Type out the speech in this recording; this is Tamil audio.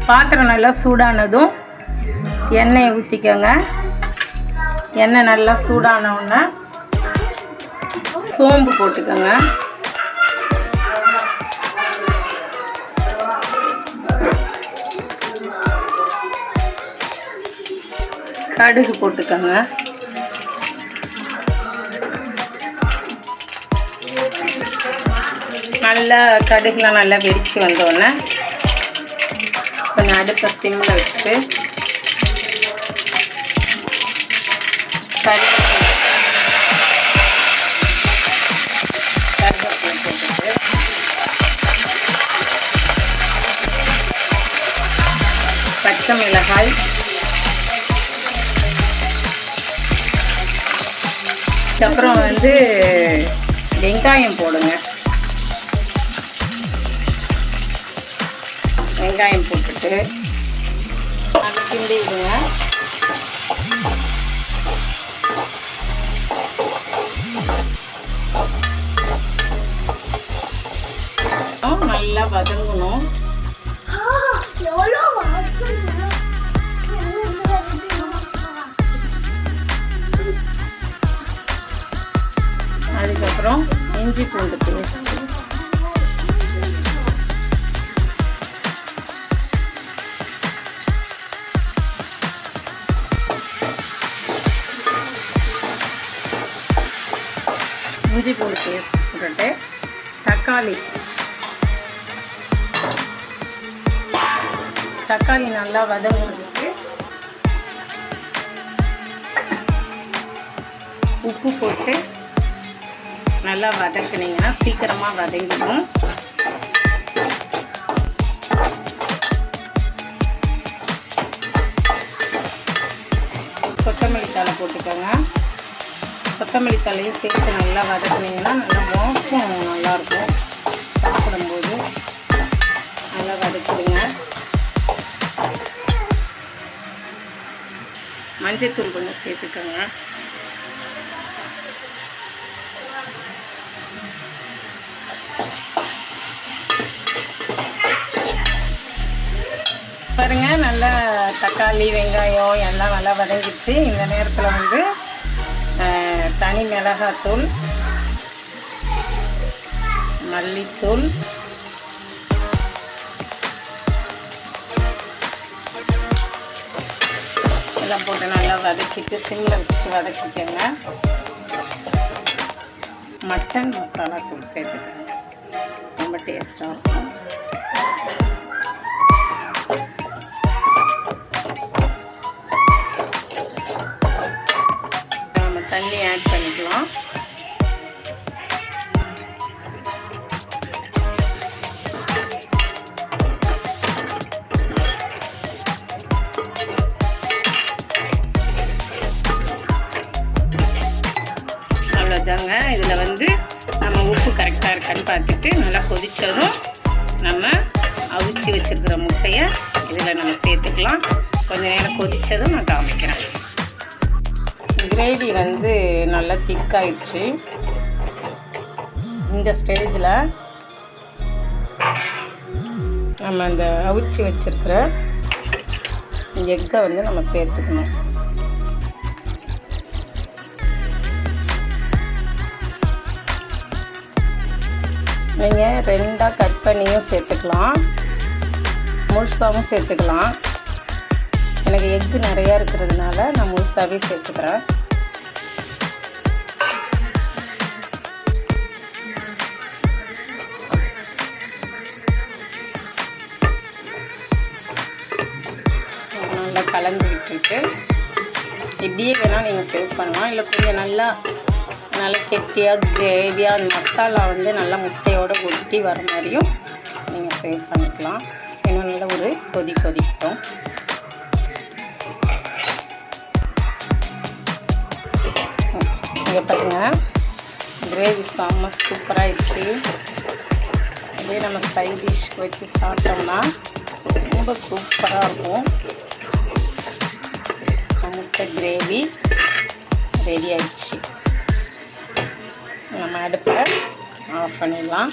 பாத்திரம் நல்லா சூடானதும் எண்ணெயை ஊற்றிக்கோங்க. எண்ணெய் நல்லா சூடான உடனே சோம்பு போட்டுக்கோங்க. கடுகு போட்டுக்கோங்க. நல்லா கடுகுலாம் நல்லா வெடித்து வந்தோடனே கொஞ்சம் அடுப்பை சிம்மில் வச்சுட்டு கருவேப்பிலை போட்டுட்டு பச்சை மிளகாய், அப்புறம் வெங்காயம் போடுங்க. வெங்காயம் போட்டுட்டு அதை கிண்டி விடுங்க. நல்லா வதங்கணும். அதுக்கப்புறம் இஞ்சி பூண்டு பேஸ்ட், இஞ்சி பூண்டு பேஸ்ட் போட்டுட்டு தக்காளி நல்லா வதங்குறதுக்கு உப்பு போட்டு நல்லா வதக்குனீங்கன்னா சீக்கிரமாக வதங்கிடும். கொத்தமல்லி தழை போட்டுக்கோங்க. கொத்தமல்லி தழையும் சேர்த்து நல்லா வதக்குனீங்கன்னா நல்லா வாசம் நல்லாயிருக்கும். சாப்பிடும்போது நல்லா வதக்கிடுங்க. மஞ்சத்தூள் கொஞ்சம் சேர்த்துக்கோங்க. பாருங்க, நல்லா தக்காளி வெங்காயம் எல்லாம் நல்லா வதங்கிடுச்சு. இந்த நேரத்தில் தனி மிளகாத்தூள், மல்லித்தூள், எல்லாம் போட்டு நல்லா வதக்கிட்டு சிம்மில் வச்சுட்டு வதக்கிக்கோங்க. மட்டன் மசாலா தூள் சேர்த்துக்கோங்க. ரொம்ப டேஸ்ட்டாக இருக்கும். நம்ம தண்ணி ஆட் பண்ணிக்கலாம். அவ்வளோதாங்க. இதில் நம்ம உப்பு கரெக்டாக இருக்கான்னு பார்த்துட்டு நல்லா கொதித்ததும் நம்ம அவிச்சு வச்சுருக்கிற முட்டையை இதில் நம்ம சேர்த்துக்கலாம். கொஞ்சம் நேரம் கொதித்ததும் நான் காமிக்கிறேன். கிரேவி நல்லா திக்காயிடுச்சு. இந்த ஸ்டேஜில் நம்ம அந்த அவிச்சு வச்சுருக்கிற எக்கை நம்ம சேர்த்துக்கணும். நீங்கள் 2ஆக கட் பண்ணியும் சேர்த்துக்கலாம், முழுசாகவும் சேர்த்துக்கலாம். எனக்கு எக்கு நிறையா இருக்கிறதுனால நான் முழுசாகவே சேர்த்துக்கிறேன். நல்லா கலந்து விட்டுட்டு இப்படியே வேணால் நீங்கள் சேவ் பண்ணலாம். இல்லை கொஞ்சம் நல்லா கெட்டியாக கிரேவியாக அந்த மசாலா நல்லா முட்டையோடு ஒட்டி வர மாதிரியும் நீங்கள் சேவ் பண்ணிக்கலாம். இன்னும் நல்ல ஒரு கொதிக்கட்டும். இங்கே பாருங்கள், கிரேவி செம்ம சூப்பராகிடுச்சு. இதே நம்ம சைட் டிஷ்க்கு வச்சு சாப்பிட்டோம்னா ரொம்ப சூப்பராக இருக்கும். முட்டை கிரேவி ரெடி ஆயிடுச்சு. நம்ம அடுப்பை ஆஃப் பண்ணிடலாம்.